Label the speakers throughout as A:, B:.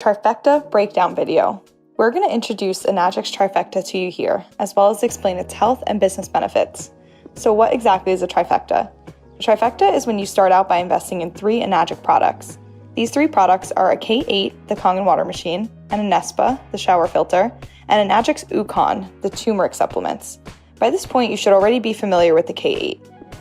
A: Trifecta breakdown video. We're going to introduce Enagic's trifecta to you here, as well as explain its health and business benefits. So what exactly is a trifecta? A trifecta is when you start out by investing in 3 Enagic products. These 3 products are a K8, the Kangen Water machine, an Enespa, the shower filter, and Enagic's UKON, the turmeric supplements. By this point, you should already be familiar with the K8.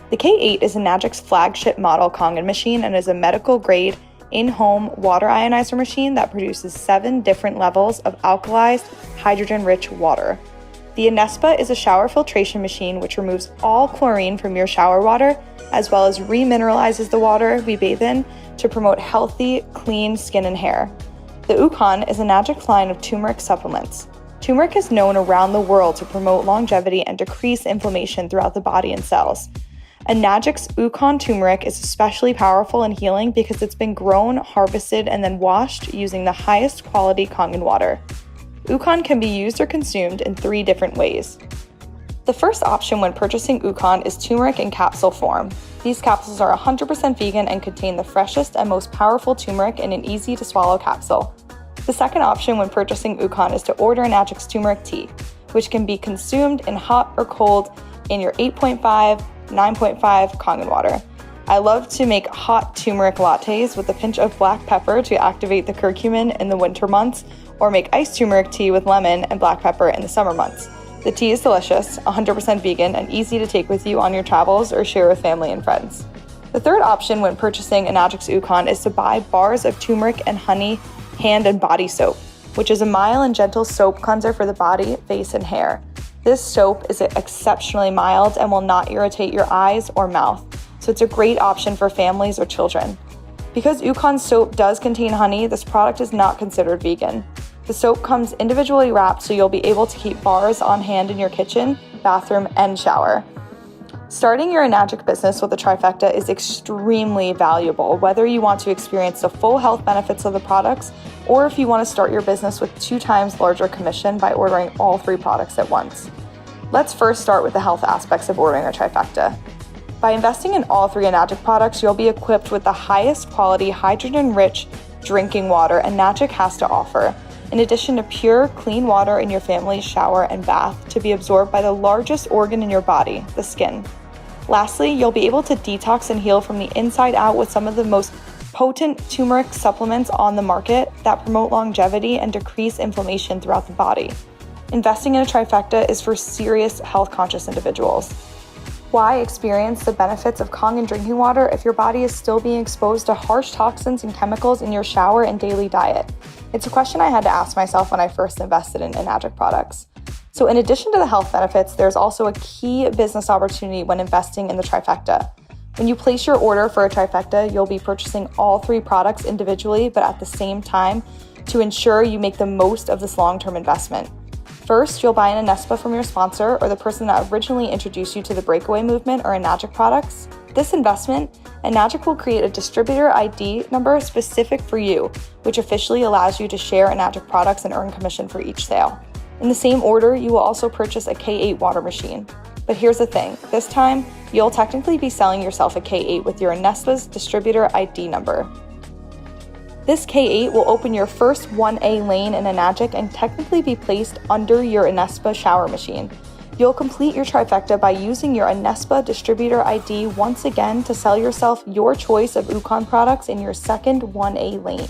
A: The K8 is Enagic's flagship model Kangen machine and is a medical-grade, in-home water ionizer machine that produces 7 different levels of alkalized, hydrogen-rich water. The Enespa is a shower filtration machine which removes all chlorine from your shower water, as well as remineralizes the water we bathe in to promote healthy, clean skin and hair. The UKON is Enagic's line of turmeric supplements. Turmeric is known around the world to promote longevity and decrease inflammation throughout the body and cells. Enagic's UKON turmeric is especially powerful and healing because it's been grown, harvested, and then washed using the highest quality Kangen water. UKON can be used or consumed in 3 different ways. The first option when purchasing UKON is turmeric in capsule form. These capsules are 100% vegan and contain the freshest and most powerful turmeric in an easy-to-swallow capsule. The second option when purchasing UKON is to order Enagic's turmeric tea, which can be consumed in hot or cold in your 8.5, 9.5 Kangen water. I love to make hot turmeric lattes with a pinch of black pepper to activate the curcumin in the winter months, or make iced turmeric tea with lemon and black pepper in the summer months. The tea is delicious, 100% vegan, and easy to take with you on your travels or share with family and friends. The third option when purchasing Enagic's UKON is to buy bars of turmeric and honey hand and body soap, which is a mild and gentle soap cleanser for the body, face, and hair. This soap is exceptionally mild and will not irritate your eyes or mouth, so it's a great option for families or children. Because UKON soap does contain honey, this product is not considered vegan. The soap comes individually wrapped, so you'll be able to keep bars on hand in your kitchen, bathroom, and shower. Starting your Enagic business with a trifecta is extremely valuable, whether you want to experience the full health benefits of the products or if you want to start your business with 2 times larger commission by ordering all 3 products at once. Let's first start with the health aspects of ordering a trifecta. By investing in all 3 Enagic products, you'll be equipped with the highest quality hydrogen-rich drinking water Enagic has to offer, in addition to pure, clean water in your family's shower and bath to be absorbed by the largest organ in your body, the skin. Lastly, you'll be able to detox and heal from the inside out with some of the most potent turmeric supplements on the market that promote longevity and decrease inflammation throughout the body. Investing in a trifecta is for serious health-conscious individuals. Why experience the benefits of Kangen drinking water if your body is still being exposed to harsh toxins and chemicals in your shower and daily diet? It's a question I had to ask myself when I first invested in Enagic products. So in addition to the health benefits, there's also a key business opportunity when investing in the trifecta. When you place your order for a trifecta, you'll be purchasing all 3 products individually, but at the same time to ensure you make the most of this long-term investment. First, you'll buy an Enespa from your sponsor or the person that originally introduced you to the BREAKAWay movement or Enagic products. This investment, Enagic will create a distributor ID number specific for you, which officially allows you to share Enagic products and earn commission for each sale. In the same order, you will also purchase a K8 water machine. But here's the thing, this time, you'll technically be selling yourself a K8 with your Enespa's distributor ID number. This K8 will open your first 1A lane in Enagic and technically be placed under your Enespa shower machine. You'll complete your trifecta by using your Enespa distributor ID once again to sell yourself your choice of UKON products in your second 1A lane.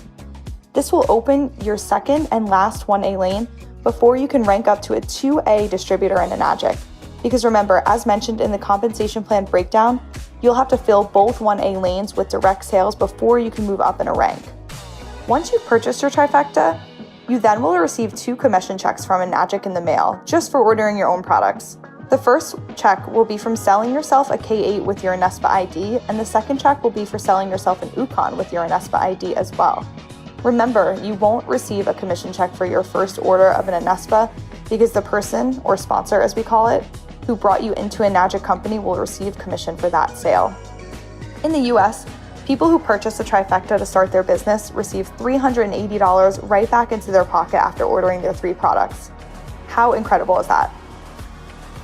A: This will open your second and last 1A lane before you can rank up to a 2A distributor in Enagic. Because remember, as mentioned in the compensation plan breakdown, you'll have to fill both 1A lanes with direct sales before you can move up in a rank. Once you've purchased your trifecta, you then will receive 2 commission checks from Enagic in the mail, just for ordering your own products. The first check will be from selling yourself a K8 with your Enespa ID, and the second check will be for selling yourself an UKON with your Enespa ID as well. Remember, you won't receive a commission check for your first order of an Enespa because the person, or sponsor as we call it, who brought you into an Enagic company will receive commission for that sale. In the US, people who purchase a trifecta to start their business receive $380 right back into their pocket after ordering their 3 products. How incredible is that?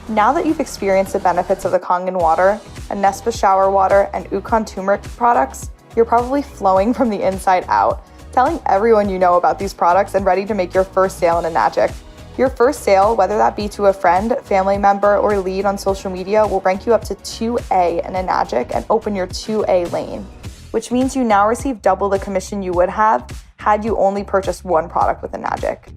A: Now that you've experienced the benefits of the Kangen Water, Enespa shower water, and UKON turmeric products, you're probably flowing from the inside out. telling everyone you know about these products and ready to make your first sale in Enagic. Your first sale, whether that be to a friend, family member, or lead on social media, will rank you up to 2A in Enagic and open your 2A lane, which means you now receive double the commission you would have had you only purchased one product with Enagic.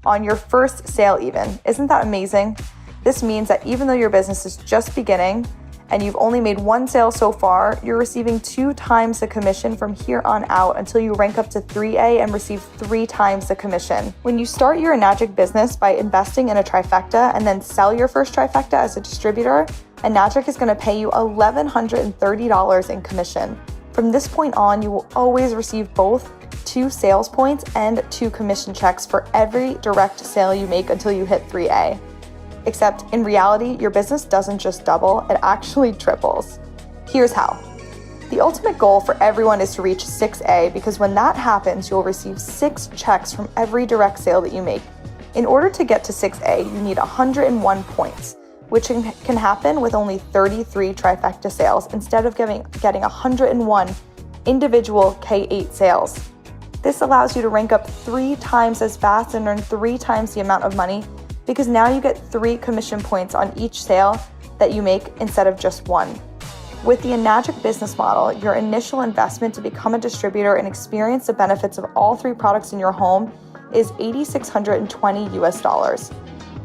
A: On your first sale even. Isn't that amazing? This means that even though your business is just beginning and you've only made one sale so far, you're receiving 2 times the commission from here on out until you rank up to 3A and receive 3 times the commission. When you start your Enagic business by investing in a trifecta and then sell your first trifecta as a distributor, Enagic is going to pay you $1,130 in commission. From this point on, you will always receive both 2 sales points and 2 commission checks for every direct sale you make until you hit 3A. Except in reality, your business doesn't just double, it actually triples. Here's how. The ultimate goal for everyone is to reach 6A because when that happens, you'll receive 6 checks from every direct sale that you make. In order to get to 6A, you need 101 points, which can happen with only 33 trifecta sales instead of getting 101 individual K8 sales. This allows you to rank up 3 times as fast and earn 3 times the amount of money because now you get 3 commission points on each sale that you make instead of just 1. With the Enagic business model, your initial investment to become a distributor and experience the benefits of all 3 products in your home is $8,620 US,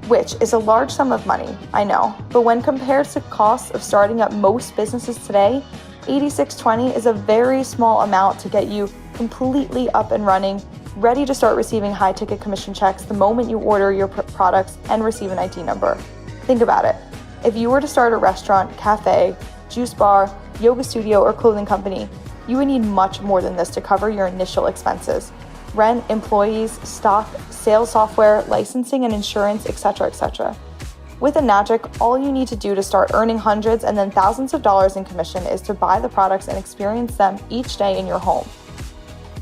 A: which is a large sum of money, I know, but when compared to costs of starting up most businesses today, $8,620 is a very small amount to get you completely up and running, ready to start receiving high-ticket commission checks the moment you order your products and receive an ID number. Think about it. If you were to start a restaurant, cafe, juice bar, yoga studio, or clothing company, you would need much more than this to cover your initial expenses. Rent, employees, stock, sales software, licensing and insurance, etc., etc. With Enagic, all you need to do to start earning hundreds and then thousands of dollars in commission is to buy the products and experience them each day in your home.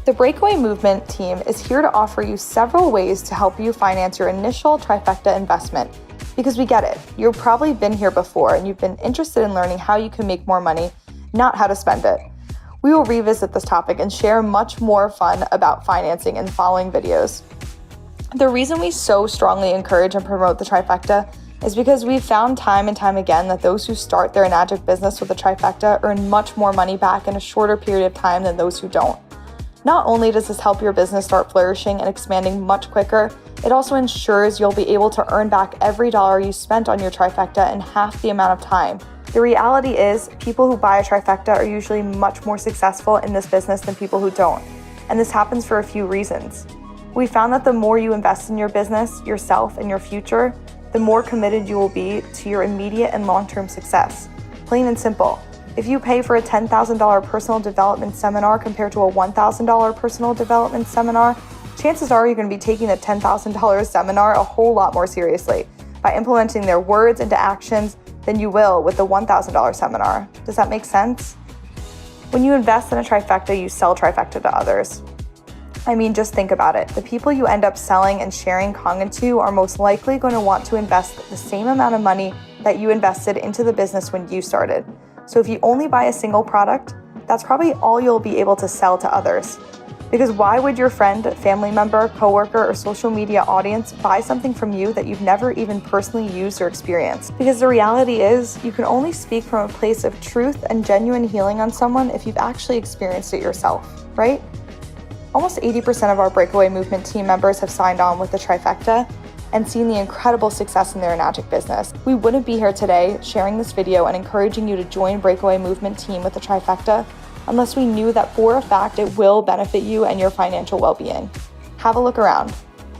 A: The Breakaway Movement team is here to offer you several ways to help you finance your initial trifecta investment. Because we get it, you've probably been here before and you've been interested in learning how you can make more money, not how to spend it. We will revisit this topic and share much more fun about financing in the following videos. The reason we so strongly encourage and promote the trifecta is because we've found time and time again that those who start their Enagic business with a trifecta earn much more money back in a shorter period of time than those who don't. Not only does this help your business start flourishing and expanding much quicker, it also ensures you'll be able to earn back every dollar you spent on your trifecta in half the amount of time. The reality is, people who buy a trifecta are usually much more successful in this business than people who don't, and this happens for a few reasons. We found that the more you invest in your business, yourself, and your future, the more committed you will be to your immediate and long-term success. Plain and simple. If you pay for a $10,000 personal development seminar compared to a $1,000 personal development seminar, chances are you're going to be taking the $10,000 seminar a whole lot more seriously by implementing their words into actions than you will with the $1,000 seminar. Does that make sense? When you invest in a trifecta, you sell trifecta to others. I mean, just think about it. The people you end up selling and sharing Kangen to are most likely going to want to invest the same amount of money that you invested into the business when you started. So if you only buy a single product, that's probably all you'll be able to sell to others. Because why would your friend, family member, coworker, or social media audience buy something from you that you've never even personally used or experienced? Because the reality is, you can only speak from a place of truth and genuine healing on someone if you've actually experienced it yourself, right? Almost 80% of our Breakaway Movement team members have signed on with the trifecta and seen the incredible success in their Enagic business. We wouldn't be here today sharing this video and encouraging you to join Breakaway Movement team with the trifecta unless we knew that for a fact it will benefit you and your financial well-being. Have a look around.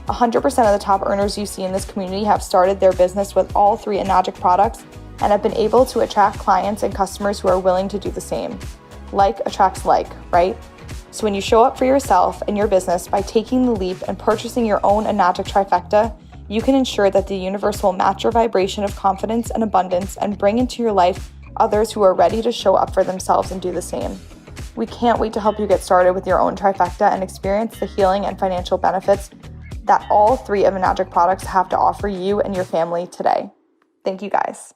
A: 100% of the top earners you see in this community have started their business with all 3 Enagic products and have been able to attract clients and customers who are willing to do the same. Like attracts like, right? So when you show up for yourself and your business by taking the leap and purchasing your own Enagic trifecta, you can ensure that the universe will match your vibration of confidence and abundance and bring into your life others who are ready to show up for themselves and do the same. We can't wait to help you get started with your own trifecta and experience the healing and financial benefits that all 3 of Enagic products have to offer you and your family today. Thank you guys.